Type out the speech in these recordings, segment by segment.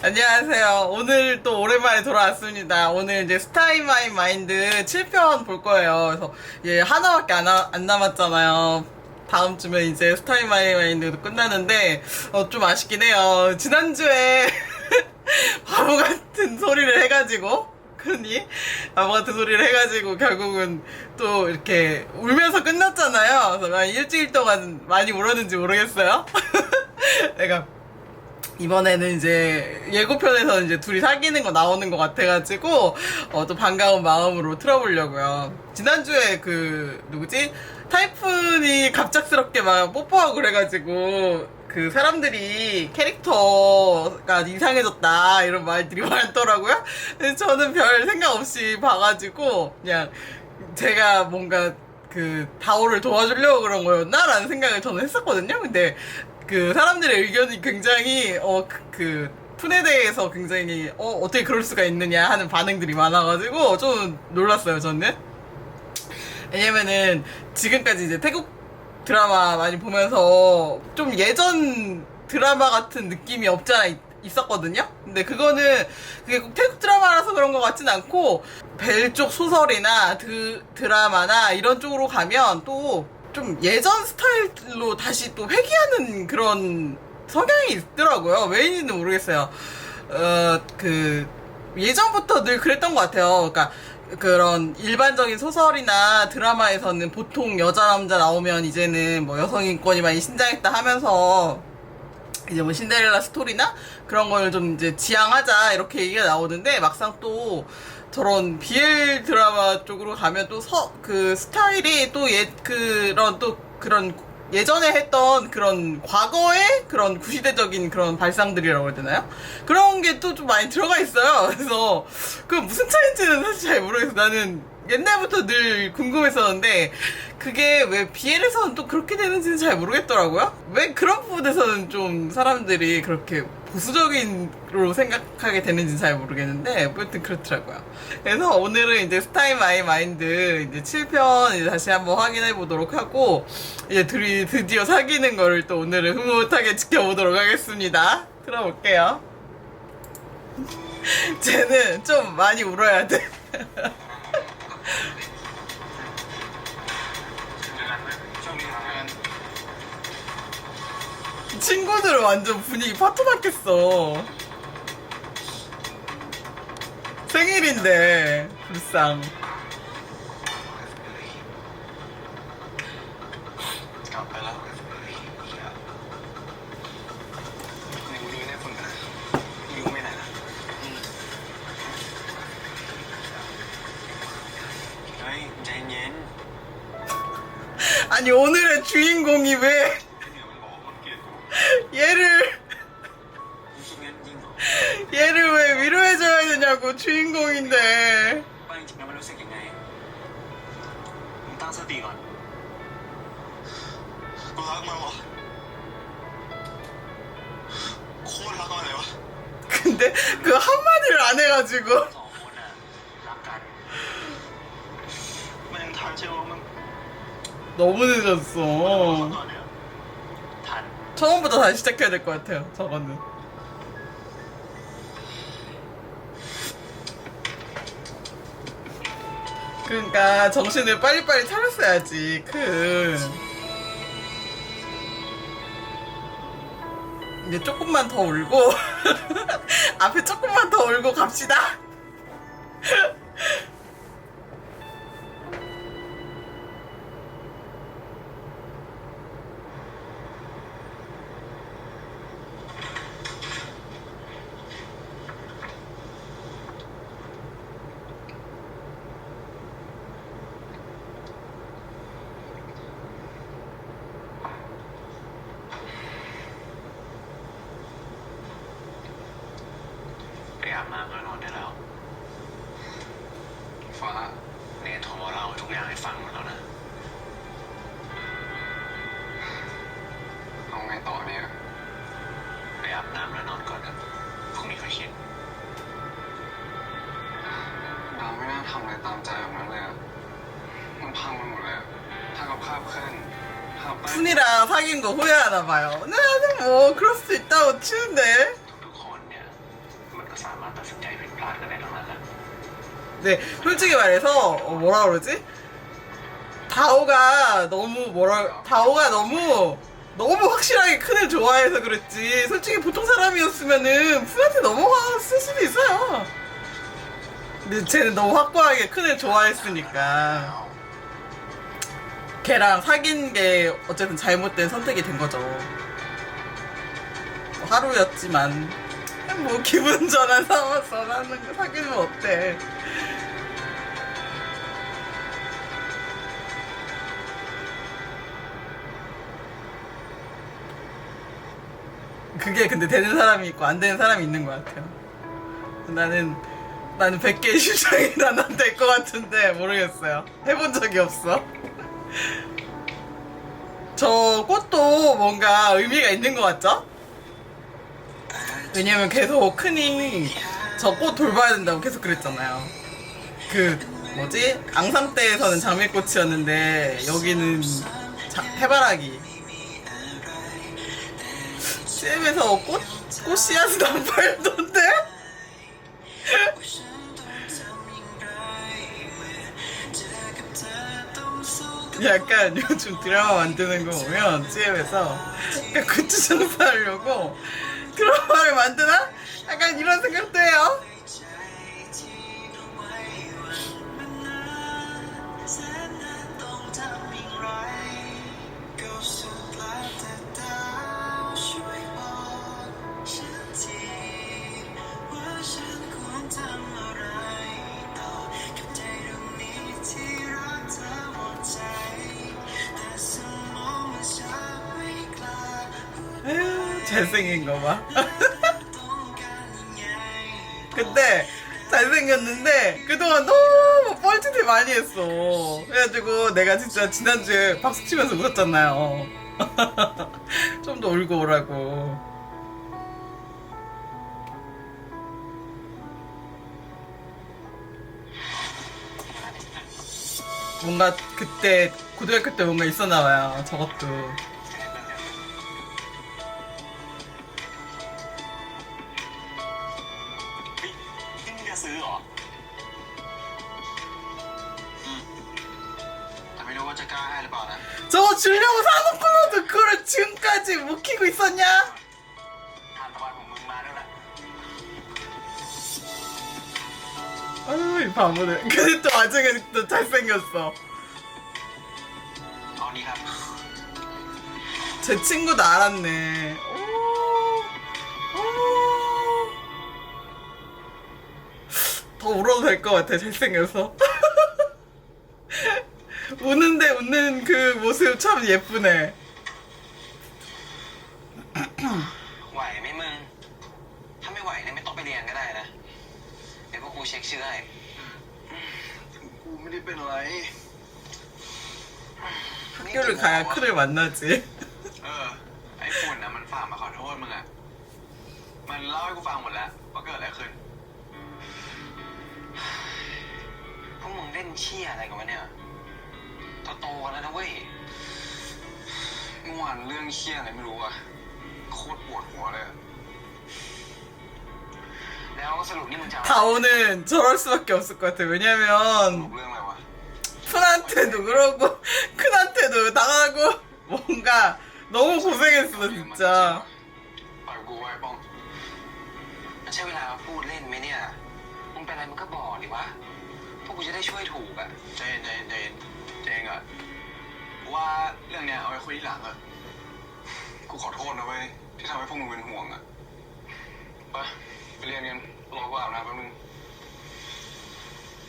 안녕하세요. 오늘 또 오랜만에 돌아왔습니다. 오늘 이제 스타이 마이 마인드 7편 볼 거예요. 그래서 얘 하나밖에 안 남았잖아요. 다음 주면 이제 스타이 마이 마인드도 끝나는데, 좀 아쉽긴 해요. 지난주에 바보 같은 소리를 해가지고, 흔히 바보 같은 소리를 해가지고 결국은 또 이렇게 울면서 끝났잖아요. 그래서 한 일주일 동안 많이 울었는지 모르겠어요. 내가 이번에는 이제 예고편에서 이제 둘이 사귀는 거 나오는 것 같아가지고 또 반가운 마음으로 틀어보려고요. 지난주에 그 누구지? 타이푼이 갑작스럽게 막 뽀뽀하고 그래가지고 그 사람들이 캐릭터가 이상해졌다 이런 말들이 많더라고요. 근데 저는 별 생각 없이 봐가지고 그냥 제가 뭔가 그 다오를 도와주려고 그런 거였나라는 생각을 저는 했었거든요. 근데 그 사람들의 의견이 굉장히 푼에 대해서 굉장히 어떻게 그럴 수가 있느냐 하는 반응들이 많아가지고 좀 놀랐어요. 저는. 왜냐면은 지금까지 이제 태국 드라마 많이 보면서 좀 예전 드라마 같은 느낌이 없지 않아 있었거든요. 근데 그게 꼭 태국 드라마라서 그런 것 같진 않고 벨 쪽 소설이나 드라마나 이런 쪽으로 가면 또 좀 예전 스타일로 다시 또 회귀하는 그런 성향이 있더라고요. 왜인지는 모르겠어요. 예전부터 늘 그랬던 것 같아요. 그러니까 그런 일반적인 소설이나 드라마에서는 보통 여자 남자 나오면 이제는 뭐 여성 인권이 많이 신장했다 하면서 이제 뭐 신데렐라 스토리나 그런 걸 좀 이제 지향하자 이렇게 얘기가 나오는데 막상 또 저런 BL 드라마 쪽으로 가면 또 그 스타일이 또 그런 예전에 했던 그런 과거의 그런 구시대적인 그런 발상들이라고 해야 되나요? 그런 게 또 좀 많이 들어가 있어요. 그래서 그 무슨 차이인지는 사실 잘 모르겠어. 나는 옛날부터 늘 궁금했었는데 그게 왜 BL에서는 또 그렇게 되는지는 잘 모르겠더라고요. 왜 그런 부분에서는 좀 사람들이 그렇게 보수적인로 생각하게 되는지는 잘 모르겠는데 아무튼 그렇더라고요. 그래서 오늘은 이제 스타일 마이 마인드 이제 7편 이제 다시 한번 확인해 보도록 하고 이제 둘이 드디어 사귀는 거를 또 오늘은 흐뭇하게 지켜보도록 하겠습니다. 들어볼게요. 쟤는 좀 많이 울어야 돼. 친구들은 완전 분위기 파토 났겠어. 생일인데 불쌍. 아니 오늘의 주인공이 왜 얘를 왜 위로해줘야 되냐고. 주인공인데. ว่าจริงๆแล้วมันรู้สึกยังไงมึงตั้งสติก่อน กูรักมันวะโคตรรักมันเลยวะ 근데 그 한마디를 안 해가지고 สองคนน่ะรักกันมันยังทันใช่ไหมว่ามัน 너무 늦었어. ตอนเนี้ยทัน 처음부터 다시 시작해야 될 것 같아요. 저거는. 그러니까 정신을 빨리빨리 차렸어야지. 이제 조금만 더 울고 앞에 조금만 더 울고 갑시다.ฟ้าเนโทรเล่าทุกอย่างให้ฟังหมดแล้วนะเอาไงต่อเนี่ยไปอาบน้ำแล้วนอนก่อนนะพรุ่งนี้ค่อยคิดเราไม่น่าทำอะไรตามใจแบบนั้นเลยอะมันพังไปหมดเลยอะถ้ากับภาพขึ้นภาพ 푼이랑 사귄 거 후회하나 봐요. 나는 뭐 그럴 수도 있다고 치는데. ทุกๆคนเนี่ย อดกันได้ทั้งนั้นแหละ 네, 솔직히 말해서 뭐라 그러지? 다오가 너무 확실하게 큰을 좋아해서 그랬지. 솔직히 보통 사람이었으면은 푼한테 넘어갔을 수도 있어요. 근데 쟤는 너무 확고하게 큰을 좋아했으니까 걔랑 사귄 게 어쨌든 잘못된 선택이 된 거죠. 뭐 하루였지만 뭐 기분 전환 삼아서 하는 거 사귀면 어때? 그게 근데 되는 사람이 있고 안 되는 사람이 있는 것 같아요. 나는 100개의 심장이 난 될 것 같은데 모르겠어요. 해본 적이 없어. 저 꽃도 뭔가 의미가 있는 것 같죠? 왜냐면 계속 큰이 저 꽃 돌봐야 된다고 계속 그랬잖아요. 그 뭐지? 앙상떼에서는 장미꽃이었는데 여기는 해바라기. CM에서 꽃 씨앗은 안 팔던데? 약간 요즘 드라마 만드는 거 보면 CM에서 약간 굿즈 장사하려고 드라마를 만드나? 약간 이런 생각도 해요. 에휴, 잘생긴 거 봐. 근데 잘생겼는데 그동안 너무 뻘짓을 많이 했어. 그래가지고 내가 진짜 지난주에 박수 치면서 울었잖아요. 좀 더 울고 오라고. 뭔가 그때 고등학교 때 뭔가 있었나 봐요. 저것도. 저거 주려고 사놓고도 그걸 지금까지 못 키고 있었냐? 아유 이 바보들. 근데 또 나중에 또 잘생겼어. 제 친구도 알았네. 더 울어도 될 것 같아. 잘생겨서. 우는데 웃는 그 모습 참 예쁘네. ไหวไหมมึงถ้าไม่ไหวเนี่ยไม่ต้องไปเรียนก็ได้นะเดี๋ยวพวกกูเช็คชื่อให้ กูไม่ได้เป็นอะไร 학교를 가야 크를 만나지. ไอ้ฝุ่นนะมันฝากมาขอโทษมึงอ่ะมันเล่าให้กูฟังหมดแล้วว่าเกิดอะไรขึ้นพวกมึงเล่นเชี่ยอะไรกันวะเนี่ยโตกันแล้วนะเว้ยเมื่อวานเรื่องเชี่ยอะไรไม่รู้อะโคตรปวดหัวเลยอะแล้วสรุปนี่มึงจะ 다오는 저럴 수밖에 없을 것 같아. สรุป 왜냐면 เรื่องอะไรวะ 푼한테도 그러고 큰한테도 당하고 뭔가 너무 고생했어 진짜. ปล่อยกูไว้ป้องมันใช่เวลามาพูดเล่นไหมเนี่ยมึงเป็นอะไรมึงก็บอกดิวะพวกกูจะได้ช่วยถูกอะใจเย็นอะว่าเรื่องเนี้ยเอาไว้คุยทีหลังอะกูขอโทษนะเว้ยที่ทำให้พวกมึงเป็นห่วงอะไปเรียนกันรอกูอาบน้ำแป๊บนึง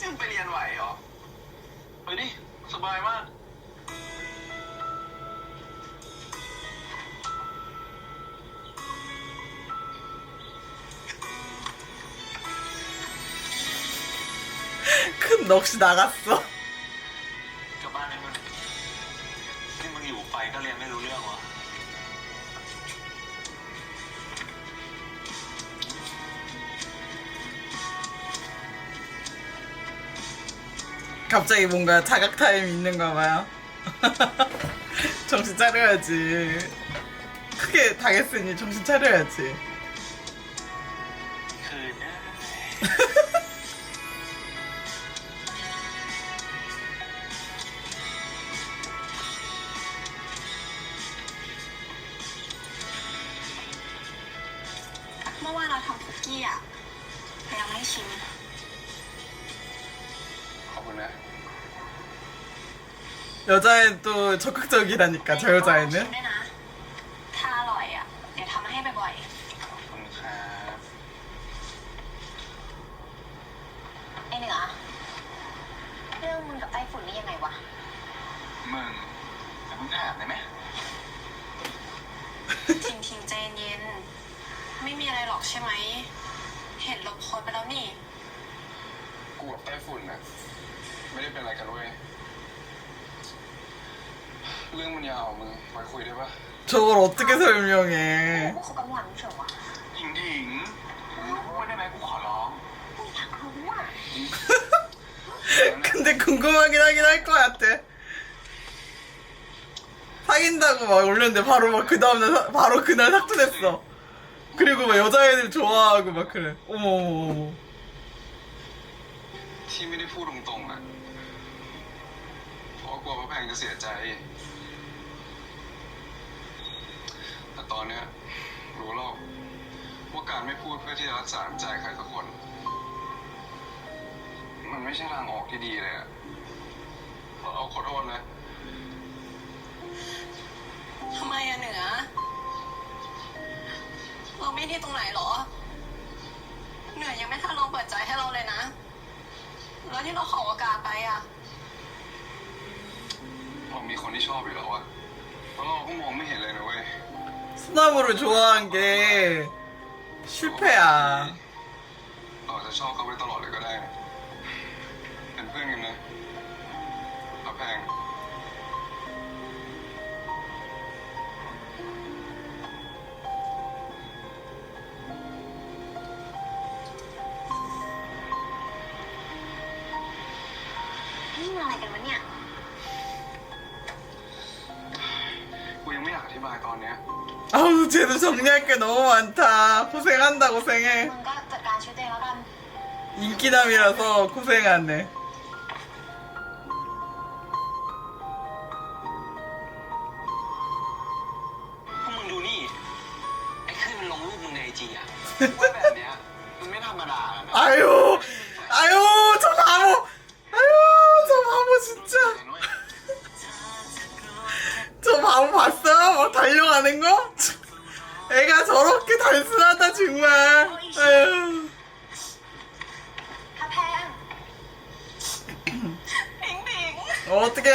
ยังไปเรียนไหวเหรอไปดิสบายมาก 큰 넋이 나갔어. กลับบ้านได้มั้ยที่มึงอยู่ไปก็เรียนไม่รู้เรื่องวะ 갑자기 뭔가 자각 타임 있는가 봐요. 정신 차려야지. 크게 당했으니 정신 차려야지. คืนนะ เมื่อวานเราทำคุกกี้อ่ะพยายามให้ชิม ขอบคุณนะ 여자애는 또 적극적이라니까, 저 ชิม 여자애는. ด้วยนะ ถ้าอร่อยอ่ะ เดี๋ยวทำมาให้บ่อย ขอบคุณครับ ๆไอเหนือเรื่องมึงกับไต้ฝุ่นนี่ยังไงวะ มึงอย่าเพิ่งถามได้ไหม ทิ้งใจเย็นๆไม่มีอะไรหรอกใช่ไหม เห็นลบโพสต์ไปแล้วนี่ กูกับไต้ฝุ่นน่ะไม่ได้เป็นอะไรกันเว้ย เรื่องมันยาวมึงไว้คุยได้ปะ 저걸 어떻게 설명해. พวกเขากำลังเฉยวะ หญิงถิงพูดได้ไหมกูขอร้อง กูอยากรู้อ่ะ 근데 궁금하긴 하긴 할 것 같아. 사귄다고 막 올렸는데 바로 막 그 다음날 바로 그날 삭제됐어. 그리고 막 여자애들 좋아하고 막 그래. 어머 어머 어머. ที่ไม่ได้พูดตรงๆอ่ะเพราะกลัวพระแพงจะเสียใจ แต่ตอนเนี้ยรู้แล้วว่าการไม่พูดเพื่อที่จะรักษาน้ำใจใครสักคน มันไม่ใช่ทางออกที่ดีเลยอะเราขอโทษนะ ทำไมอะเหนือ เราไม่ดีตรงไหนหรอ เหนือยังไม่ทันลองเปิดใจให้เราเลยนะ แล้วที่เราขอโอกาสไปอะ เรามีคนที่ชอบอยู่แล้วอะแล้วเราก็มองไม่เห็นเลยนะเว้ย 수나무를 좋아한 게 실패야. เราอาจจะชอบเขาไปตลอดเลยก็ได้นะเป็นเพื่อนกันนะพระแพง นี่มันอะไรกันวะเนี่ย กูยังไม่อยากอธิบายตอนเนี้ย 아우 쟤도 정리할 게 너무 많다. 고생한다 고생해. มึงก็จัดการชีวิตตัวเองแล้วกัน 인기남이라서 고생하네. พวกมึงดูนี่ ไอ้ขึ้นมันลงรูปมึงในไอจีอะว่าแบบเนี้ยมันไม่ธรรมดาแล้วนะ 아유 아유 저 바보. 아유 저 바보 진짜. 저 바보 봤어요? 막 달려가는 거? 애가 저렇게 단순하다 정말. 아유. ถ้าแพงผิงผิง 어떡해.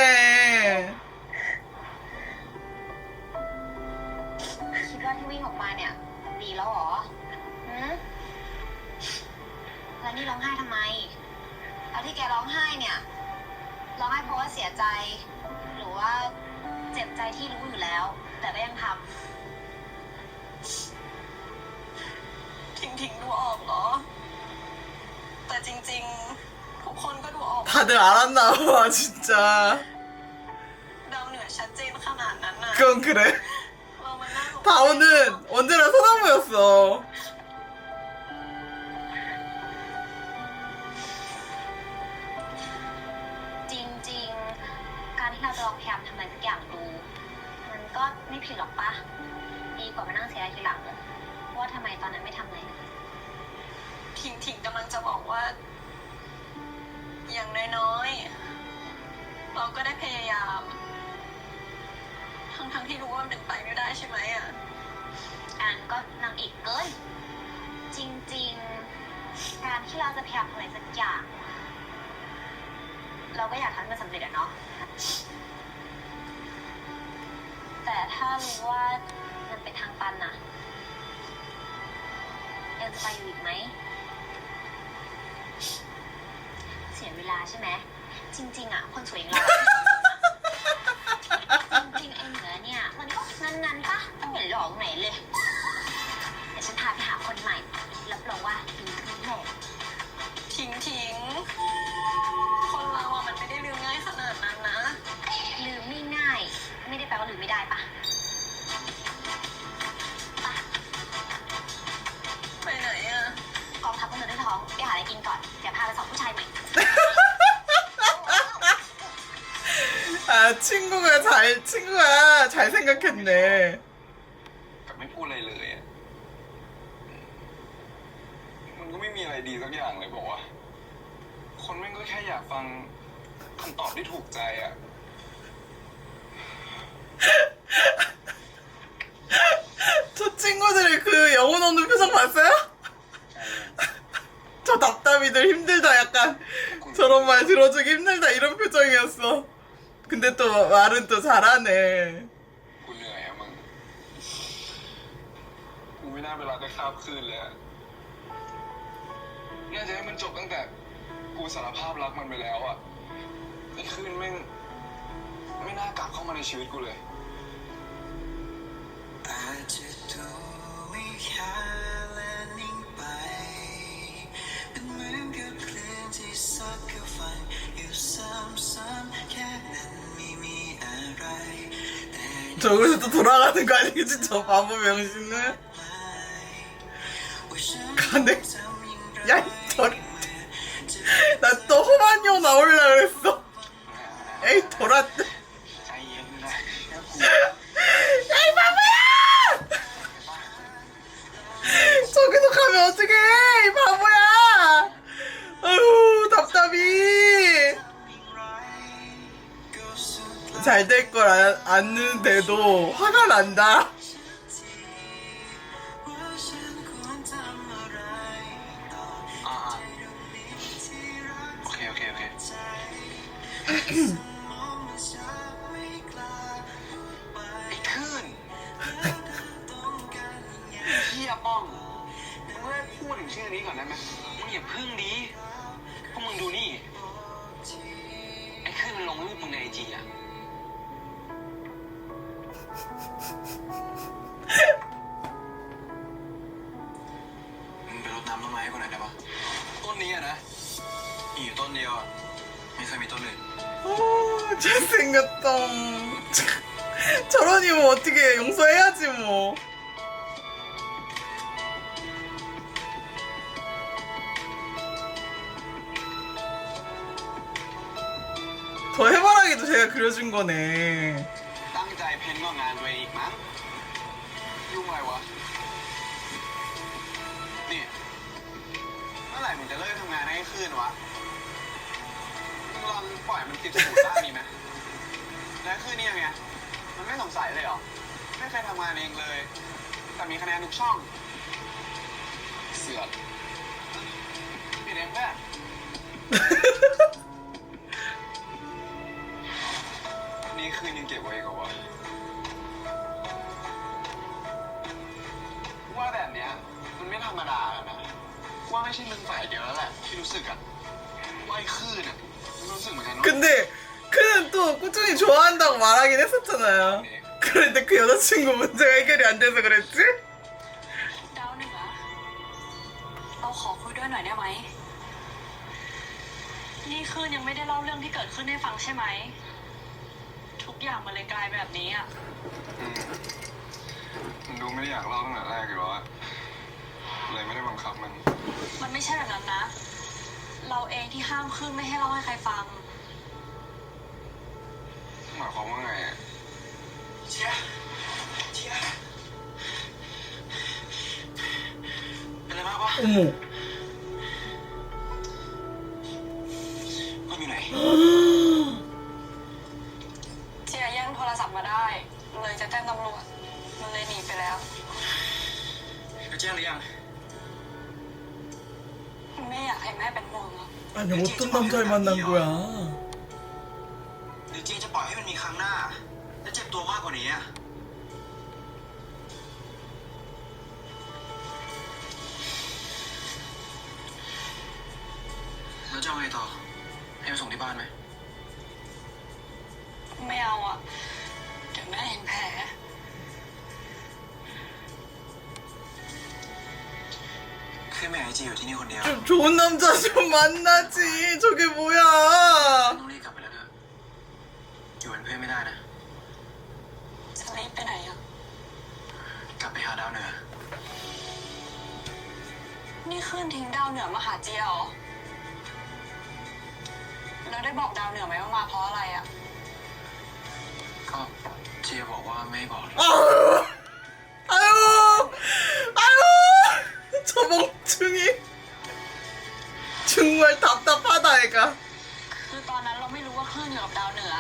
คิดว่าที่วิ่งออกมาเนี่ย ดีแล้วเหรอหืมแล้วนี่ร้องไห้ทำไม แล้วที่แกร้องไห้เนี่ย ร้องไห้เพราะว่าเสียใจ หรือว่าเจ็บใจที่รู้อยู่แล้ว แต่ก็ยังทำทิ้งดูออกเหรอ แต่จริงๆ ทุกคนก็ดูออก 다들 알았나 봐 진짜. ดาวเหนือชัดเจนขนาดนั้นน่ะ 그건 그래. เรามานั่ง 다오는 언제나 소나무였어. จริงๆ การที่เราจะลองพยายามทำอะไรสักอย่างดู มันก็ไม่ผิดหรอกปะดีกว่ามานั่งเสียใจทีหลังว่าทำไมตอนนั้นไม่ทำอะไรเลยถิงกำลังจะบอกว่า อย่างน้อยๆ เราก็ได้พยายาม ทั้งที่รู้ว่ามันเป็นไปไม่ได้ใช่ไหมอ่ะอันก็นางเอกเกิน จริงๆ การที่เราจะพยายามทำอะไรสักอย่าง เราก็อยากทำให้มันสำเร็จอะเนาะ แต่ถ้ารู้ว่ามันเป็นทางตันนะยังจะไปอยู่อีกไหม เสียเวลาใช่ไหม จริงๆอะคนสวยอย่างเรา จริงๆไอ้เหนือเนี่ย มันก็นั้นๆปะไม่เห็นหลอกไหนเลย เดี๋ยวฉันพาไปหาคนใหม่ รับรองว่าดีขึ้นแน่ทิ้งคนเราอะมันไม่ได้ลืมง่ายขนาดนั้นนะ ลืมไม่ง่าย ไม่ได้แปลว่าลืมไม่ได้ปะไปไหนอะกองทัพพวกเธอได้ถอ ท้องไปหาอะไรกินก่อน เดี๋ยวพาไปส่องผู้ชายใหม่ 아, 친구가 잘 생각했네. กับไม่พูดอะไรเลยอะมันก็ไม่มีอะไรดีสักอย่างเลยบอกว่า คนแม่งก็แค่อยากฟังคำตอบที่ถูกใจอะ 저 친구들의 그 영혼 없는 표정 봤어요? 저 답답이들 힘들다 약간 저런 말 들어주기 힘들다 이런 표정이었어. 근데 또 말은 또 잘하네. กูเหนื่อยอะมึงกูไม่น่าเวลาได้คาบคืนเลยอะน่าจะให้มันจบตั้งแต่กูสารภาพรักมันไปแล้วอะไอ้คืนแม่งไม่น่ากลับเข้ามาในชีวิตกูเลย อาจจะดูไม่ค่าและนิ่งไปเป็นเหมือนกับเพลงที่ซัดกับฟังอยู่ซ้ำๆแค่นั้นไม่มีอะไรแต่ 저기서 또 돌아가는 거 아니겠지 저 바보 명신은? ว่าฉัน 가네. ทำอย่างไร 야, 나 또 호만용 나올라 그랬어. 에이, 돌았다. ใจเย็นนะแค่กู 야, 이 바보야! 저기서 가면 어떡해, 이 바보야! 아유, 답답이. 잘 될 걸 아는데도 화가 난다. ว่าฉันควรทำอะไรต่อ อ่า ที่รัก โอเคโอเคโอเค มองมันชัดไม่กล้าพูดไป ไอ้คืน ต้องการยังไง เฮียป้องมึงเลิกพูดถึงชื่อนี้ก่อนได้ไหมมึงอย่าพึ่งดีพวกมึงดูนี่ ไอ้คืนมันลงรูปมึงในไอจีอะ มึงไปรดน้ำต้นไม้ให้กูหน่อยได้ปะต้นนี้อะนะมีอยู่ต้นเดียวอะไม่เคยมีต้นอื่น 오, 잘생겼다. 저러니면 어떻게 용서해야지 뭐. 더 해바라기도 제가 그려준 거네. ตั้งใจเพ้นว่างานตัวเองอีกมั้งยุ่งอะไรวะ นี่เมื่อไหร่มึงจะเลิกทำงานให้คืนวะมึงลองปล่อยมันติดสูตรบ้างดีไหมแล้วคืนนี่ยังไงมันไม่สงสัยเลยเหรอ ไม่เคยทำงานเองเลย แต่มีคะแนนทุกช่อง เสือกพี่เลี้ยงเพื่อน นี่คืนยังเก็บไว้อีกับวะ ว่าแบบเนี้ยมันไม่ธรรมดาแล้วนะว่าไม่ใช่มึงฝ่ายเดียวแล้วแหละที่รู้สึกอะว่าไอ้คลื่นอะมันรู้สึกเหมือนกันว่า 근데 그는 또 꾸준히 좋아한다고 말하긴 했었잖아요. 그런데 그 여자친구 문제가 해결이 안 돼서 그랬지? ดาวเหนือเราขอคุยด้วยหน่อยได้ไหม นี่คืนยังไม่ได้เล่าเรื่องที่เกิดขึ้นให้ฟังใช่ไหม ทุกอย่างมันเลยกลายแบบนี้อ่ะ มันดูไม่ได้อยากเล่าตั้งแต่แรกอยู่แล้วอะเลยไม่ได้บังคับมัน มันไม่ใช่แบบนั้นนะ เราเองที่ห้ามคืนไม่ให้เล่าให้ใครฟัง หมายความว่าไงอะ เชียเชียเป็นอะไรมากวะ 어머. มันอยู่ไหน เจียแย่งโทรศัพท์มาได้ เลยจะแจ้งตำรวจ มันเลยหนีไปแล้ว จะแจ้งหรือยัง ไม่อยากให้แม่เป็นห่วงอะ 아니 어떤 남자를 만난 거야? หรือเจจะปล่อยให้มันมีครั้งหน้า และเจ็บตัวมากกว่านี้อะแล้วจะเอาไงต่อ ให้ไปส่งที่บ้านไหม ไม่เอาอ่ะ เดี๋ยวแม่เห็นแผล คือแม่ไอจีอยู่ที่นี่คนเดียว 좀 좋은 남자 좀 만나지. 저게 뭐야? ต้องรีบกลับไปแล้วเถอะอยู่เป็นเพื่อนไม่ได้นะ จะรีบไปไหนอ่ะ กลับไปหาดาวเหนือ ไ นี่ขึ้นทิ้งดาวเหนือมาหาเจียเหรอแล้วได้บอกดาวเหนือไหมว่ามาเพราะอะไรอะ ก็เจียบอกว่าไม่บอกเลย 아유, 아유, 저 멍충이. 정말 답답하다, 애가. คือตอนนั้นเราไม่รู้ว่าคลื่นอยู่กับดาวเหนือ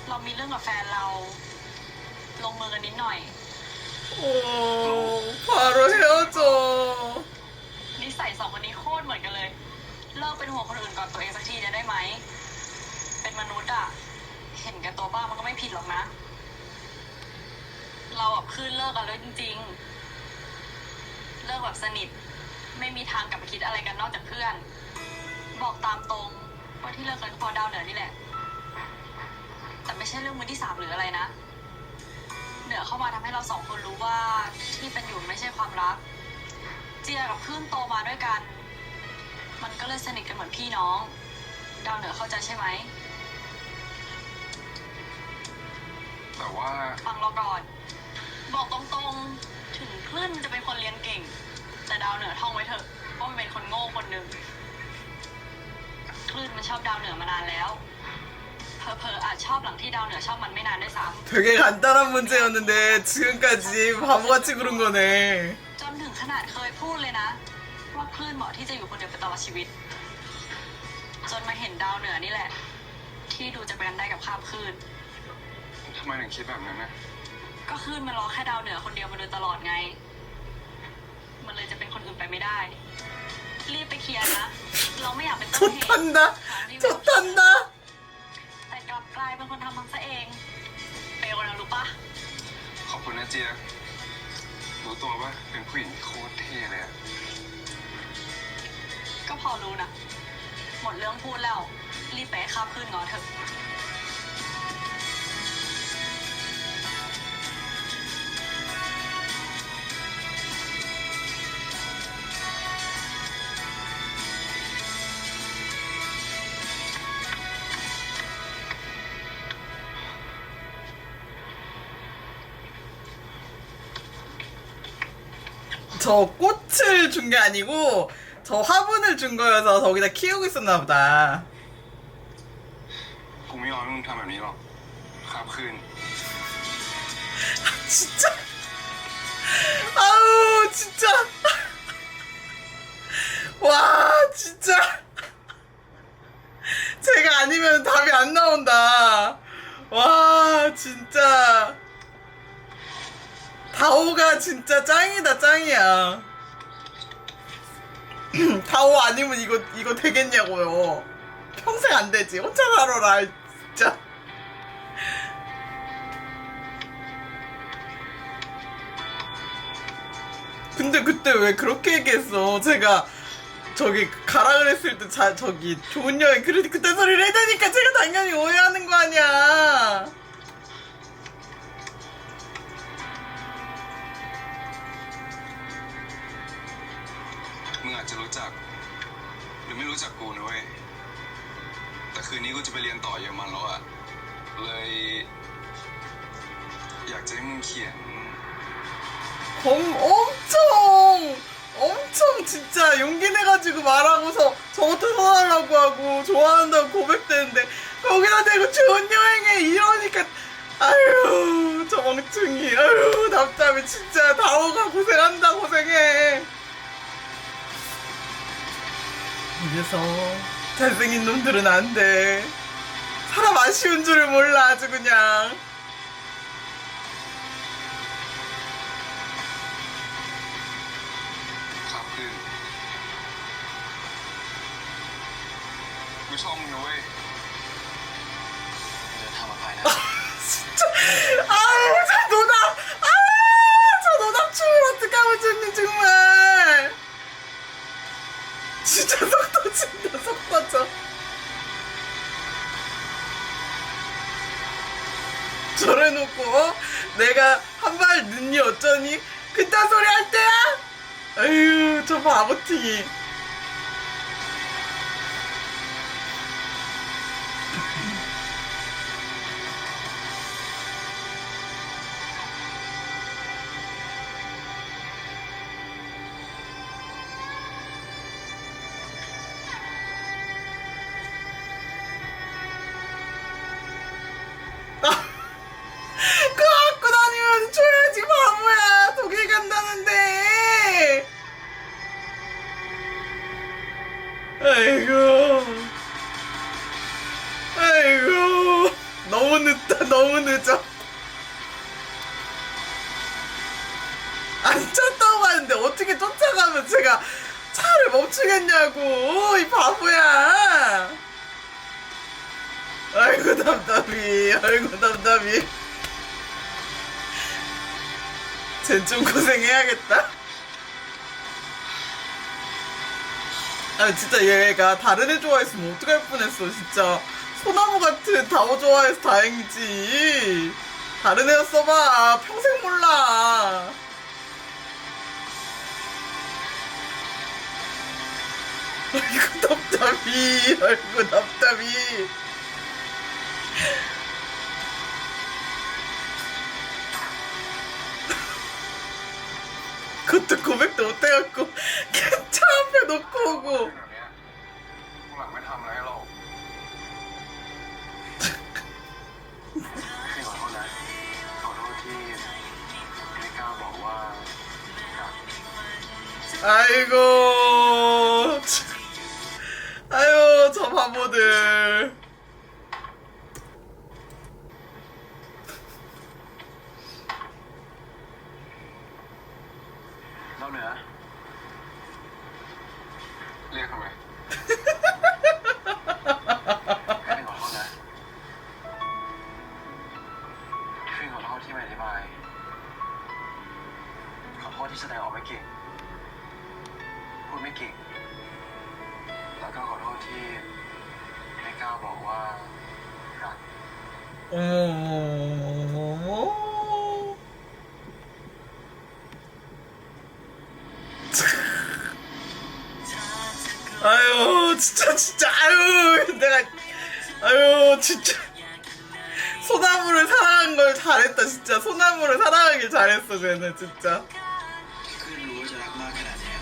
เรามีเรื่องกับแฟนเรา ลงมือกันนิดหน่อย 오, 바로 헤어져. นิสัยสองคนนี้โคตรเหมือนกันเลย เลิกเป็นห่วงคนอื่นก่อนตัวเองสักทีจะได้ไหม เป็นมนุษย์อะเห็นแก่ตัวบ้างมันก็ไม่ผิดหรอกนะ เรากับคลื่นเลิกกันเลยจริงๆ เลิกแบบสนิท ไม่มีทางกลับไปคิดอะไรกันนอกจากเพื่อน บอกตามตรงว่าที่เลิกกันเพราะดาวเหนือนี่แหละ แต่ไม่ใช่เรื่องมือที่สามหรืออะไรนะ เหนือเข้ามาทำให้เราสองคนรู้ว่าที่เป็นอยู่ไม่ใช่ความรัก เจียกับคลื่นโตมาด้วยกัน มันก็เลยสนิทกันเหมือนพี่น้อง ดาวเหนือเข้าใจใช่ไหม แต่ว่า ฟังเราก่อน บอกตรงๆ ถึงคลื่นมันจะเป็นคนเรียนเก่ง แต่ดาวเหนือท่องไว้เถอะว่ามันเป็นคนโง่คนหนึ่งคลื่นมันชอบดาวเหนือมานานแล้ว เผลอๆอาจชอบหลังที่ดาวเหนือชอบมันไม่นานด้วยซ้ 되게 간단한 문제였는데 지금까지 바보같이 그런 거네. ำจนถึงขนาดเคยพูดเลยนะ ว่าคลื่นเหมาะที่จะอยู่คนเดียวไปตลอดชีวิต จนมาเห็นดาวเหนือนี่แหละ ที่ดูจะไปกันได้กับข้ามคลื่น ทำไมถึงคิดแบบนั้นนะ ก็คลื่นมันรอแค่ดาวเหนือคนเดียวมาโดยตลอดไง มันเลยจะเป็นคนอื่นไปไม่ได้ รีบไปเคลียร์นะ เราไม่อยากเป็นต้นเหตุ 좋단다. 좋단다. แต่กลับกลายเป็นคนทำมันซะเองเปลวนะรู้ปะ ขอบคุณนะเจีย รู้ตัวปะเป็นผู้หญิงที่โคตรเท่เลยอะ ก็พอรู้นะ หมดเรื่องพูดแล้ว รีบไปให้ข้ามขึ้นงอเถอะ 저 꽃을 준 게 아니고 저 화분을 준 거여서 저기다 키우고 있었나 보다. กูไม่ยอมให้มึงทำแบบนี้หรอกข้ามคืน 진짜. 아우 진짜. 와 진짜. 제가 아니면 답이 안 나온다. 와 진짜. 다오가 진짜 짱이다 짱이야. 다오 아니면 이거 되겠냐고요. 평생 안 되지. 혼자 살아라 진짜. 근데 그때 왜 그렇게 얘기했어? 제가 저기 가라 그랬을 때 저기 좋은 여행 그때 소리를 해대니까 제가 당연히 오해하는 거 아니야. มึงอาจจะรู้จัก หรือไม่รู้จักกูนะเว้ย แต่คืนนี้กูจะไปเรียนต่อเยอรมันแล้วอะเลย อยากจะให้มึงเขียน 엄청 진짜 용기 내가지고 말하고서 저것도 사달라고 하고 좋아한다고 고백되는데 거기다 대고 좋은 여행에 이러니까 아유 저 멍충이 아유 답답해 진짜 다오가 고생한다 고생해. 이래서 잘생긴 놈들은 안 돼. 사람 아쉬운 줄을 몰라 아주 그냥.กูชอบมึงนะเว้ย เดินทางมาไปนะ 진짜 아우 저 노답 저 노답춤을 어떡하면 좋니 정말. 진짜 속 터진다 속 터져. 저래놓고 내가 한 발 늦니 어쩌니 그딴 소리 할 때야? 아유 저 바보팅이. 아이고. 아이고. 너무 늦다, 너무 늦어. 안 쫓다고 하는데 어떻게 쫓아가면 제가 차를 멈추겠냐고. 이 바보야. 아이고, 답답이. 아이고, 답답이. 쟨 좀 고생해야겠다. 아, 진짜 얘가 다른 애 좋아했으면 어떡할 뻔했어, 진짜. 소나무 같은 다오 좋아해서 다행이지. 다른 애였어봐. 평생 몰라. 아이고, 답답이. 아이고, 답답이. 그것도 고백도 못해갖고 그냥 차 앞에 놓고 오고. แบบเนี้ยพวกหลังไม่ทำอะไรให้เราพี่ขอโทษนะขอโทษที่ไม่กล้าบอกว่ารัก 아이고. 아유, 저 바보들.เราเหนือเรียกทำไมพี่ขอโทษนะพี่ขอโทษที่ไม่อธิบายขอโทษที่แสดงออกไม่เก่งพูดไม่เก่งแล้วก็ขอโทษที่ไม่กล้าบอกว่ารัก 어머. 아유, 진짜, 아유, 내가, 아유, 진짜. 소나무를 사랑한 걸 잘했다, 진짜. 소나무를 사랑하길 잘했어, 쟤는, 진짜. คลื่นรู้ว่าจะรักมากขนาดเนี้ย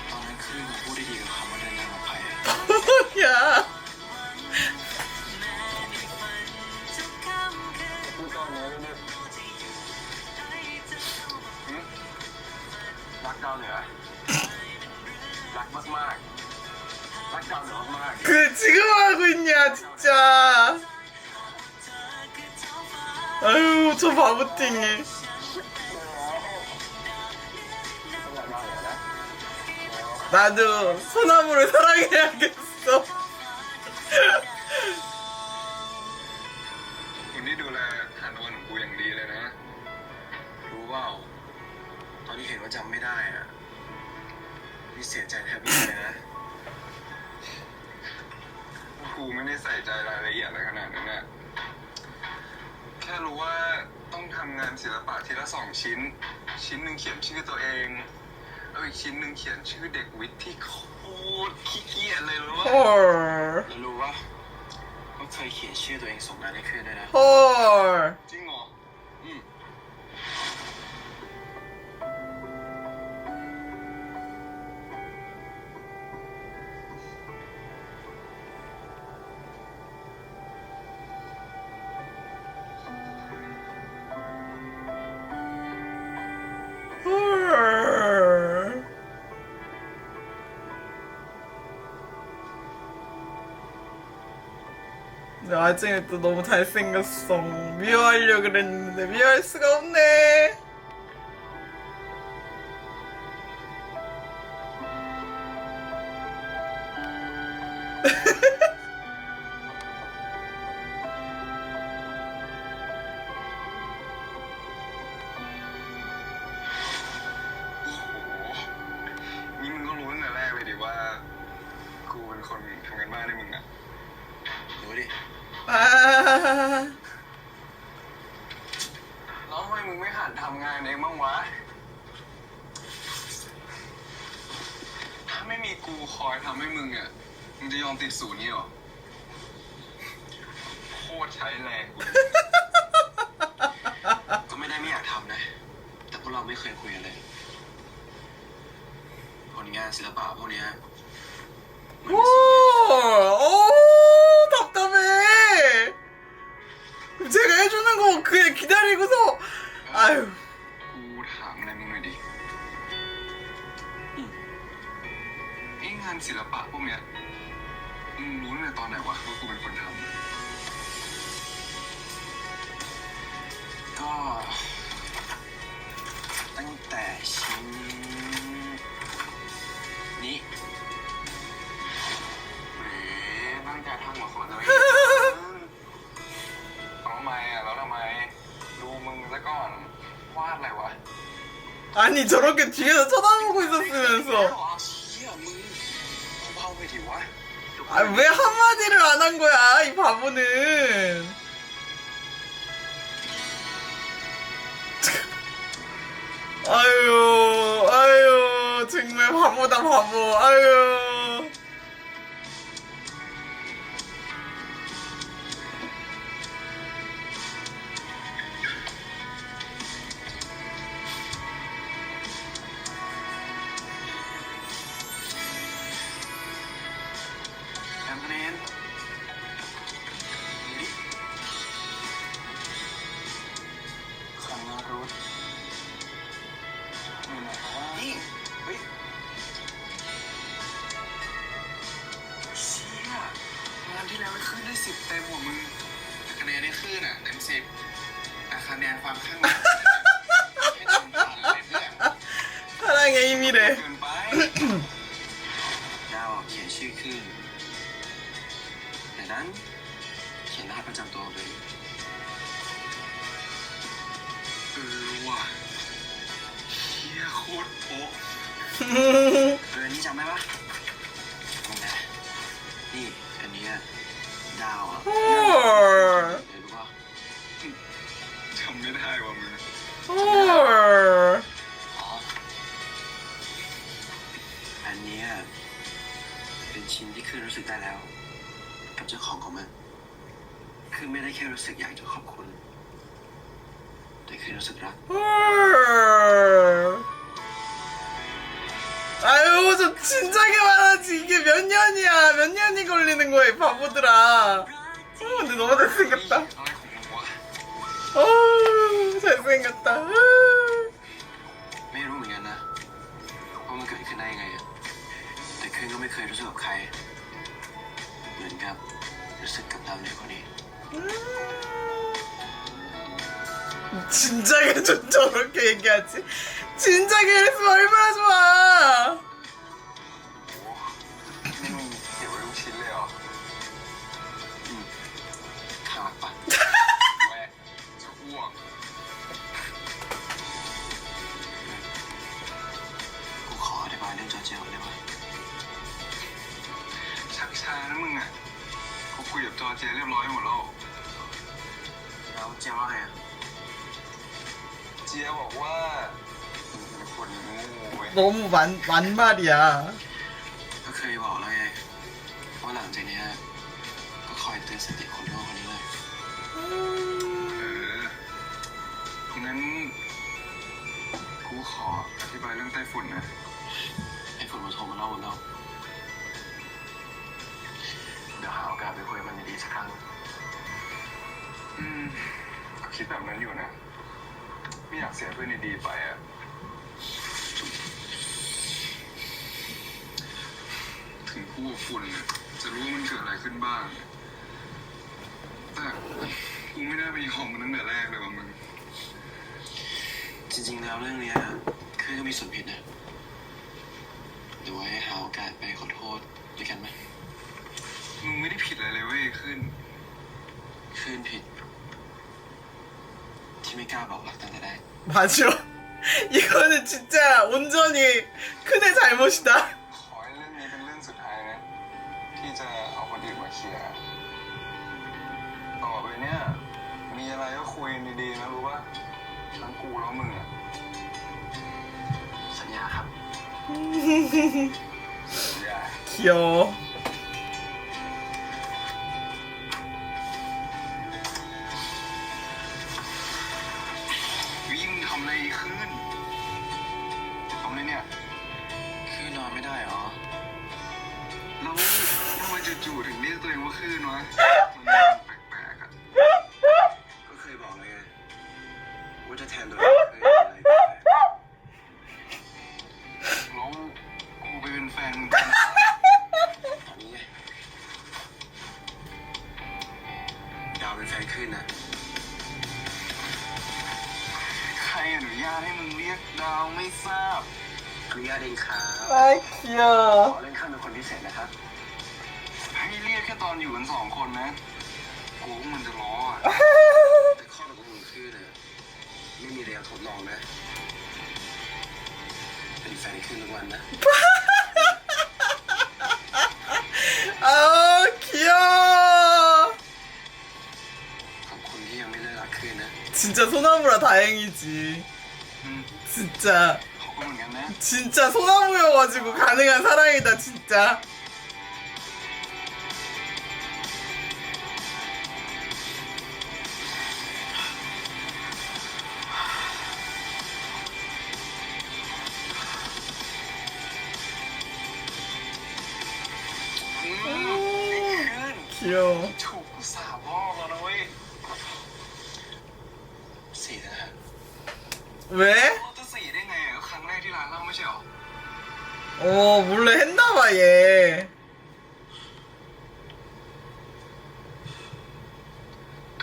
ตอนนั้นคลื่นมาพูดได้ดีกับคำว่าเดินทางปลอดภัย 야. พูดตอนนี้เนี่ยรักดาวเหนือรักมากๆรักดาวเหนือมาก 그, 지금 하고 있냐, 진짜. 아유, 저 바보팅이. ๆรักดาวเหนือนะ 나도 소나무를 사랑해야겠어. คุณนี่ดูแลทานวันของกูอย่างดีเลยนะ รู้ว่าตอนที่เห็นว่าจำไม่ได้อะนี่เสียใจแทบไม่ได้เลยนะ กูไม่ได้ใส่ใจรายละเอียดอะไรขนาดนั้นนะแค่รู้ว่าต้องทำงานศิลปะทีละ2 ชิ้น ชิ้นหนึ่งเขียนชื่อตัวเองแล้วอีกชิ้นหนึ่งเขียนชื่อเด็กวิทย์ที่โคตรขี้เกียจเลยรู้ว่า 헐. แล้วรู้ว่าเคยเขียนชื่อตัวเองส่งงานให้เพื่อนด้วยนะ 헐. จริงเหรอ อืม 헐. 근데 나중에 또 너무 잘생겼어. 미워하려고 그랬는데 미워할 수가 없네. 아. แล้วทำไมมึงไม่หัดทำงานเองบ้างวะ ถ้าไม่มีกูคอยทำให้มึงอ่ะ มึงจะยอมติดศูนย์นี่หรอ โคตรใช้แรงกู ก็ไม่ได้ไม่อยากทำนะ แต่พวกเราไม่เคยคุยกันเลย ผลงานศิลปะพวกเนี้ยมัน 오, เป็นสิ่งที่ 오, 답답해. 제가 해주는 거 그냥 기다리고서, 아유. กูถามอะไรมึงหน่อยดิ เอ็งหา านศิลปะพวกเนี้ยมึงรู้ตั้งแต่ตอนไหนวะว่ากูเป็นคนทำ ก็ตั้งแต่ชิ้นนี้ แหมตั้งใจทำหัวคนเลยทำไมอ่ะแล้วทำไม ดูมึงซะก่อนวาดอะไรวะ 아니 저렇게 뒤에서 쳐다보고 있었으면서 เชี่ยมึงเบาๆไปดิวะ 아 왜 한마디를 안 한 거야 이 바보는 아유 정말 바보다 바보 아유แอมคะแนนนี่ของนารุตนี่เฮ้ยเชี่ยงานที่แล้วไม่ขึ้นได้10 เต็มหัวมึงแต่คะแนนได้ขึ้นอ่ะเต็ม10แต่คะแนนความข้างหลังให้เต็มพันเลยเพื่อน 사랑의 힘이래 เกินไป ดาวเขียนชื่อขึ้นแต่นั้นเขียนรหัสประจำตัวเลย ว่ะเฮียโคตรโป๊ะ นี่จำได้ปะนี่นะนี่อันเนี้ยดาวอ่ะ 헐 เห็นปะ จำไม่ได้ว่ะมึง 헐 อ๋ออันเนี้ยเป็นชิ้นที่คือรู้สึกได้แล้ว กับเจ้าของมันคือไม่ได้แค่รู้สึกอยากจะขอบคุณ แต่คือรู้สึกรัก 헐 아유 저 진작에 말하지 이게 몇 년이야 몇 년이 걸리는 거야 이 바보들아 근데 너무 잘생겼다 อะไรของมึงวะ 잘생겼다 ไม่รู้เหมือนกันนะว่ามันเกิดขึ้นได้ยังไงอะแต่คืนก็ไม่เคยรู้สึกกับใคร เหมือนกับรู้สึกกับดาวเหนือคนนี้ 진작에 좀 저렇게 얘기하지 진작에 했으면 얼마나 좋아 นี่มึงเก็บไว้ทุกชิ้นเลยเหรอ อืมข้างหลักปะ แวะจะอ้วก กูขออธิบายเรื่องจอร์เจียก่อนได้ปะ ชักช้านะมึงอ่ะเขาคุยกับจอร์เจเรียบร้อยหมดแล้ว แล้วเจียว่าไงอะ เจียบอกว่ามึงเป็นคนโง่เว้ย 너무 만말이야 ก็เคยบอกแล้วไงว่าหลังจากเนี้ยก็คอยเตือนสติคนโง่คนนี้เลย งั้นกูขออธิบายเรื่องไต้ฝุ่นนะ ให้คนมาโทรมาเล่าหมดแล้วเดี๋ยวหาโอกาสไปคุยกับมันดีๆสักครั้ง ก็คิดแบบนั้นอยู่นะ ไม่อยากเสียเพื่อนดีๆไปอ่ะ ถึงคู่กับฝุ่นน่ะจะรู้ว่ามันเกิดอะไรขึ้นบ้าง แต่กูไม่น่าไปยอมมันตั้งแต่แรกเลยว่ะมึง จริงๆแล้วเรื่องเนี้ยคือก็มีส่วนผิดนะเดี๋ยวไว้หาโอกาสไปขอโทษด้วยกันไหม มึงไม่ได้ผิดอะไรเลยเว้ยขึ้น คืนผิด ที่ไม่กล้าบอกรักตั้งแต่แรก 맞아 이거는 진짜 온전히 큰애 잘못이다 ขอให้เรื่องนี้เป็นเรื่องสุดท้ายนะ ที่จะเอาคนอื่นมาเคลียร์ต่อไปเนี่ย มีอะไรก็คุยกันดีๆนะรู้ป่ะทั้งกูแล้วมึงอ่ะ สัญญาครับ อย่า 귀여워 วิ่งทำอะไรขึ้นทำอะไรเนี่ย คือนอนไม่ได้เหรอ แล้วทำไมจู่ๆถึงเรียกตัวเองว่าคลื่นวะมันแปลกๆอ่ะ ก็เคยบอกเลยไงว่าจะแทนตัวเองคืออะไรก็ได้ แล้วกูไปเป็นแฟนมึงกัน นุญาตเองครับ 아 귀여워 ขอเล่นข้ามเป็นคนพิเศษนะครับ ให้เรียกแค่ตอนอยู่กัน2 คนนะกูว่ามันจะล้ออ่ะ แต่ข้อตกลงคือเนี่ยไม่มีเรียลทดลองนะ เป็นแฟนขึ้นทุกวันนะ 아 귀여워 ขอบคุณที่ยังไม่เลิกรักคืนนะ 진짜 소나무라 다행이지 อืม 진짜 เขาก็เหมือนกันนะ 진짜 소나무여가지고 가능한 사랑이다 진짜 귀여워 ถูกกูสาบพ่อมานะเว้ยสี่นะฮะ 왜? เขาจะ4ได้ไงอ่ะก็ครั้งแรกที่ร้านเหล้าไม่ใช่หรอ 어 몰래 했나봐 얘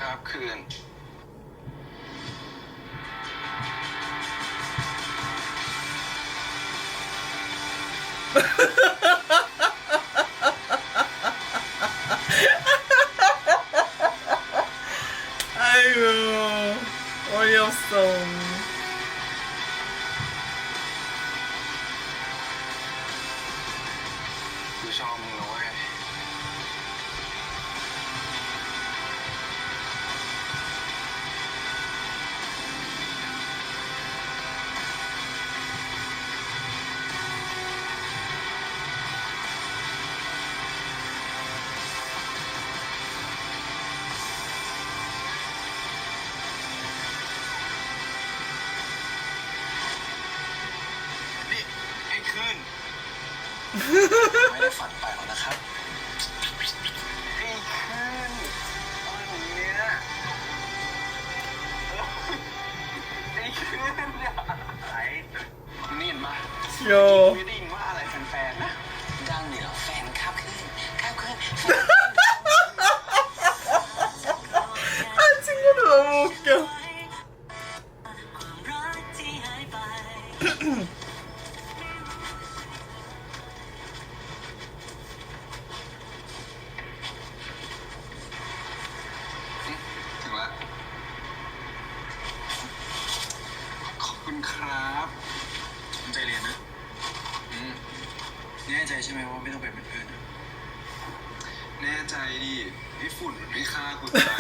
ครับคืน 아이고 어이없어 กูชอบมึงนะเว้ย นี่ไอ้คืน ไม่ได้ฝันไปหรอกนะครับ ไอ้คืนอะไรของเนี้ยไอ้คืนเนี่ยอะไรนี่เห็นปะ 귀여워 ไม่ได้ยินว่าอะไรแฟนๆนะ ดังเหนือแฟนข้ามคืนข้ามคืน 아 친구들 너무 웃겨 ความรักที่หายไป ถึงแล้ว ขอบคุณครับตั้งใจเรียนนะ แน่ใจใช่ไหมว่าไม่ต้องไปเป็นเพื่อน แน่ใจดิไอ้ฝุ่นมันไม่ฆ่ากูตาย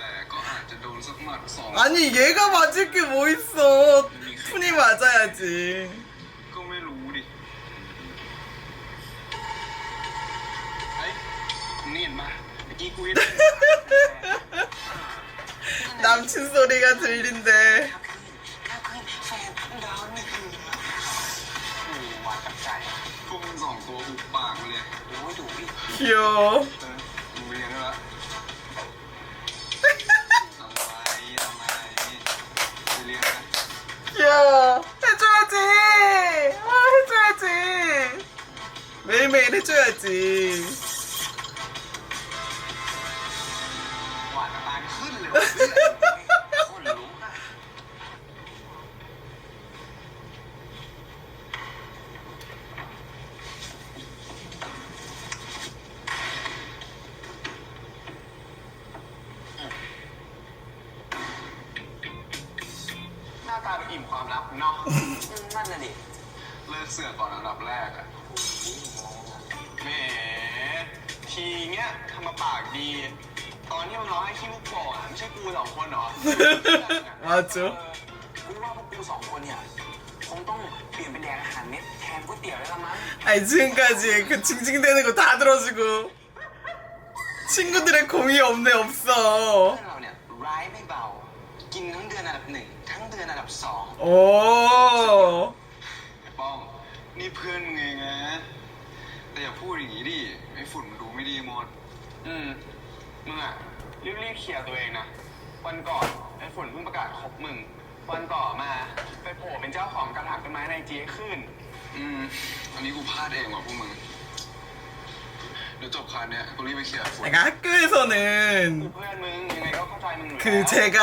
แต่ก็อาจจะโดนสักหมัด2 아니 얘가 맞을 게 뭐 있어 푼이 맞아야지 ก็ไม่รู้ดิเฮ้ยนี่เห็นปะเมื่อกี้กูยังได้ 남친 소리가 들린대 ข้ามคืนแฟนดาวนี่คือโอ้หวานกับใจ พวกมึง2 ตัวอุบปากมาเลย โอ้ยดุอีก 귀여워 มึงเรียนได้ละทำไมไปเรียนนะ 귀여워 해줘야지 아 해줘야지 매일매일 해줘야지 หวานกับตาขึ้นเลยว่ะคนลุกอะ หน้าตาเป็นอิ่มความลับเนาะ นั่นน่ะดิ เลิกเสือกก่อนอันดับแรกอะแหมทีเงี้ยทำมาปากดี ตอนที่มึงร้องให้ขี้ลูกโป่งอะไม่ใช่กู2 คนเหรอ 맞아 กูว่าพวกกู2 คนเนี่ยคงต้องเปลี่ยนเป็นแดกอาหารเม็ดแทนก๋วยเตี๋ยวได้ละมั้ง 아니 지금까지 그 징징대는 거 다 들어주고 친구들의 공이 없네 เพื่ 없어 อนเราเนี่ยร้ายไม่เบา กินทั้งเดือนอันดับ 1 ทั้งเดือนอันดับ 2 오 ไอ้ป้อง นี่เพื่อนมึงเองนะ แต่อย่าพูดอย่างนี้ดิ ไอ้ฝุ่นมันดูไม่ดีหมด มึงอะรีบเคลียร์ตัวเองนะ วันก่อนไอ้ฝุ่นเพิ่งประกาศคบมึง วันต่อมาไปโผล่เป็นเจ้าของกระถางต้นไม้ในจีขึ้น อันนี้กูพลาดเองว่ะพวกมึง เดี๋ยวจบคลาสเนี้ยกูรีบไปเคลียร์ฝุ่น 내가 학교에서는 เพื่อนมึงยังไงก็เข้าใจมึงอยู่ 그 제가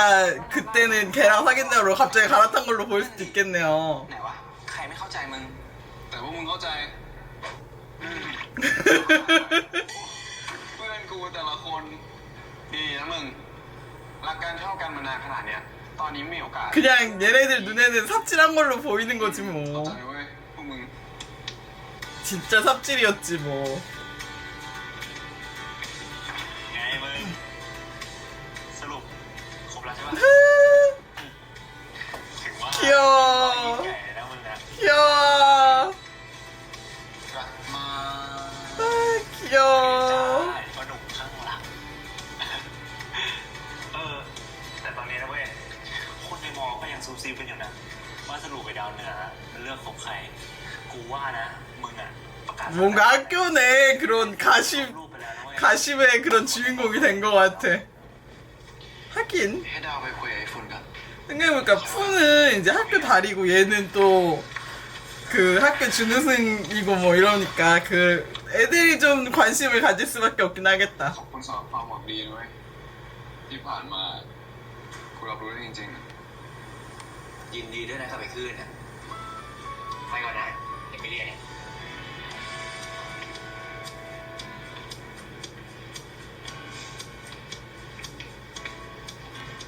그때는 걔랑 사귄다고 갑자기 갈아탄 걸로 보일 수도 있겠네요 ไหนวะ ใครไม่เข้าใจ มึง แต่ว่ามึงเข้าใจเพื่อนกูแต่ละคนดีนะมึงรักกันเท่ากันมานานขนาดเนี้ยตอนนี้มีโอกาส 그냥 얘네들 눈에는 삽질한 걸로 보이는 거지 เข้า 뭐. ใจเว้ยพวกมึง 진짜 삽질이었지 뭐. ไงมึง สรุปครบแล้วใช่ปะถึงว่า 귀여워. ใหญ่นะมึงนะ 귀여워. กลับมา 아, 귀여워. ไอ้พ่อหนุ่มข้างหลัง แต่ตอนนี้นะเว้ย คนในมอก็ยังซูซีกันอยู่นะ ว่าสรุปไปดาวเหนือมันเลือกของใคร กูว่านะ มึงอ่ะ ประกาศ 뭔가 학교 내 그런 รูปไปแล้วนะเว้ย 가심의 그런 주인공이 된 것 같아. 하긴 ให้ดาวไปคุยกับไอ้ฝุ่นกัน 생각해보니까 푸는 이제 학교 다니고 얘는 또 그 학교 준우승이고 뭐 이러니까 그 애들이 좀 관심을 가질 수밖에 없긴 하겠다. ขอบคุณสำหรับความหวังดีด้วยที่ผ่านมากูรับรู้ได้จริง ยินดีด้วยนะครับไอ้คลื่นเนี่ยไปก่อนนะเดี๋ยวไปเรียนเนี่ย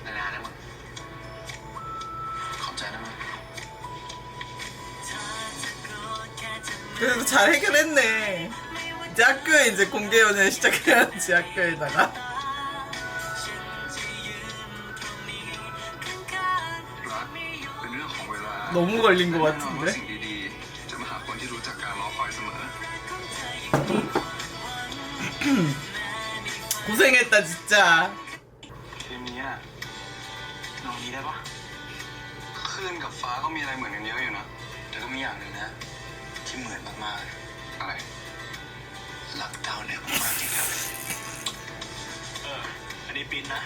นานๆนะมึง ๆขอบใจนะมึง 그래도 잘 해결했네. 이제 학교에 이제 공개 연애 시작해야지 학교에다가. รักเป็นเรื่องของเวลา 너무 걸린 것 แน่นอนว่า 같은데. สิ่งดีๆจะมาหาคนที่รู้จักการรอคอยเสมอ 고생했다 진짜. เทมนี้อะลองนี้ได้ปะคลื่นกับฟ้าก็มีอะไรเหมือนกันเยอะอยู่นะ แต่ก็มีอย่างหนึ่งนะ ที่เหมือนมาก อะไร ๆรักดาวเนี่ยมากจริงครับอันนี้ปินนะ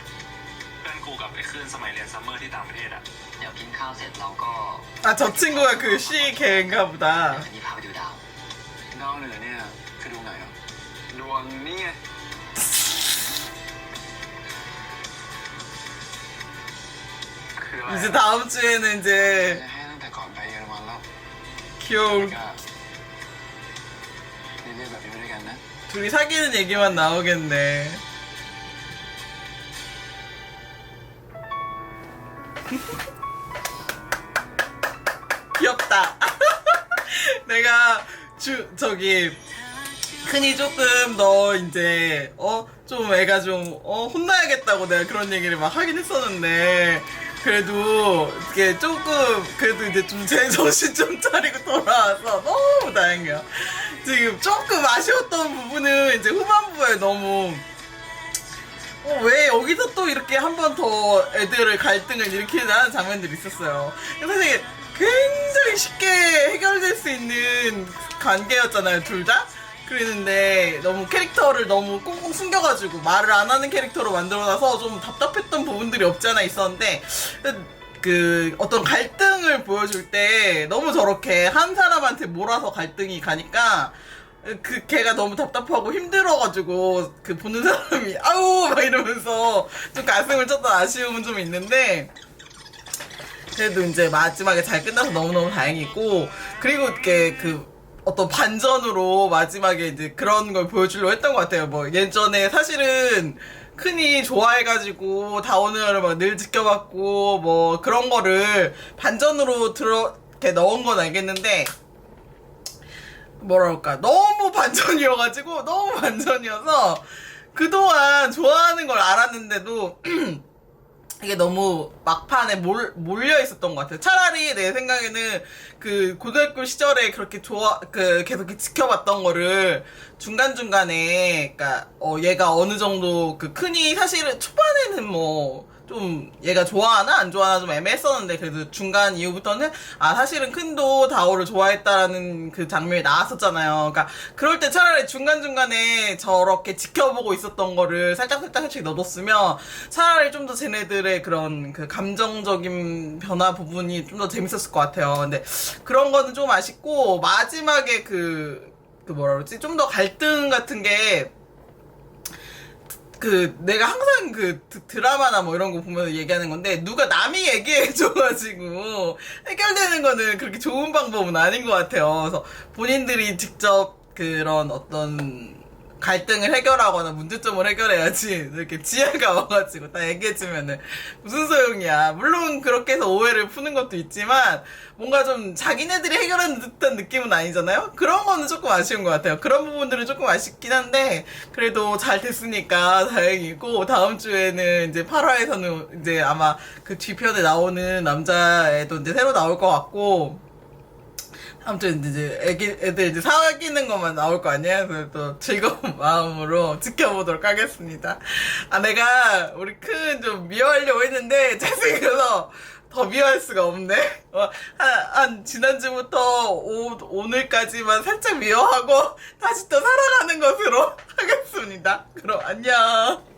เพื่อนกูกับไอ้คลื่นสมัยเรียนซัมเมอร์ที่ต่างประเทศอ่ะ เดี๋ยวกินข้าวเสร็จเราก็ 아 저 친구가 그 C 걔인가 보다. อันนี้พาไปดูดาว ดาวเหนือเนี่ยคือดวงไหนอ่ะ ดวงนี่ไงคืออะไร 이제 다음 주에는 จะ 이제 ให้ตั้งแต่ก่อนไปเยอรมันแล้ว 귀여운 ก็เรียนแบบนี้ไปด้วยกันนะ 둘이 사귀는 얘기만 나오겠네. 귀엽다. 내가 저기 흔히 조금 너 이제 좀 애가 좀 혼나야겠다고 내가 그런 얘기를 막 하긴 했었는데 그래도 이게 조금 그래도 이제 좀 제 정신 좀 차리고 돌아와서 너무 다행이야. 지금 조금 아쉬웠던 부분은 이제 후반부에 너무 왜 여기서 또 이렇게 한 번 더 애들을 갈등을 일으키는 장면들이 있었어요. 사실 굉장히 쉽게 해결될 수 있는 관계였잖아요, 둘 다? 그랬는데 너무 캐릭터를 너무 꽁꽁 숨겨가지고 말을 안 하는 캐릭터로 만들어놔서 좀 답답했던 부분들이 없지 않아 있었는데 그 어떤 갈등을 보여줄 때 너무 저렇게 한 사람한테 몰아서 갈등이 가니까 그 걔가 너무 답답하고 힘들어가지고 그 보는 사람이 아우 막 이러면서 좀 가슴을 쳤던 아쉬움은 좀 있는데 그래도 이제 마지막에 잘 끝나서 너무너무 다행이고 그리고 이렇게 그 어떤 반전으로 마지막에 이제 그런 걸 보여주려고 했던 것 같아요. 뭐 예전에 사실은 큰이 좋아해가지고 다원을 막 늘 지켜봤고 뭐 그런 거를 반전으로 이렇게 넣은 건 알겠는데 뭐랄까 너무 반전이어가지고 너무 반전이어서 그동안 좋아하는 걸 알았는데도 이게 너무 막판에 몰려 있었던 것 같아요. 차라리 내 생각에는 그 고등학교 시절에 그렇게 계속 이렇게 지켜봤던 거를 중간중간에, 그니까, 얘가 어느 정도 그 큰이 사실은 초반에는 뭐, 좀 얘가 좋아하나 안 좋아하나 좀 애매했었는데 그래도 중간 이후부터는 사실은 큰도 다오를 좋아했다라는 그 장면이 나왔었잖아요. 그러니까 그럴 때 차라리 중간중간에 저렇게 지켜보고 있었던 거를 살짝살짝 넣어뒀으면 차라리 좀 더 쟤네들의 그런 그 감정적인 변화 부분이 좀 더 재밌었을 것 같아요. 근데 그런 거는 좀 아쉽고 마지막에 그 뭐라 그러지? 좀 더 갈등 같은 게 내가 항상 드라마나 뭐 이런 거 보면서 얘기하는 건데, 누가 남이 얘기해줘가지고 해결되는 거는 그렇게 좋은 방법은 아닌 것 같아요. 그래서 본인들이 직접 그런 어떤 갈등을 해결하거나 문제점을 해결해야지, 이렇게 지혜가 와가지고 다 얘기해주면은 무슨 소용이야. 물론 그렇게 해서 오해를 푸는 것도 있지만, 뭔가 좀 자기네들이 해결하는 듯한 느낌은 아니잖아요? 그런 거는 조금 아쉬운 것 같아요. 그런 부분들은 조금 아쉽긴 한데, 그래도 잘 됐으니까 다행이고, 다음 주에는 이제 8화에서는 이제 아마 그 뒤편에 나오는 남자애도 이제 새로 나올 것 같고, 아무튼 이제 애들 이제 사귀는 것만 나올 거 아니에요? 그래서 또 즐거운 마음으로 지켜보도록 하겠습니다. 내가 우리 큰 좀 미워하려고 했는데 잘생겨서 더 미워할 수가 없네. 한 지난주부터 오늘까지만 살짝 미워하고 다시 또 살아가는 것으로 하겠습니다. 그럼 안녕.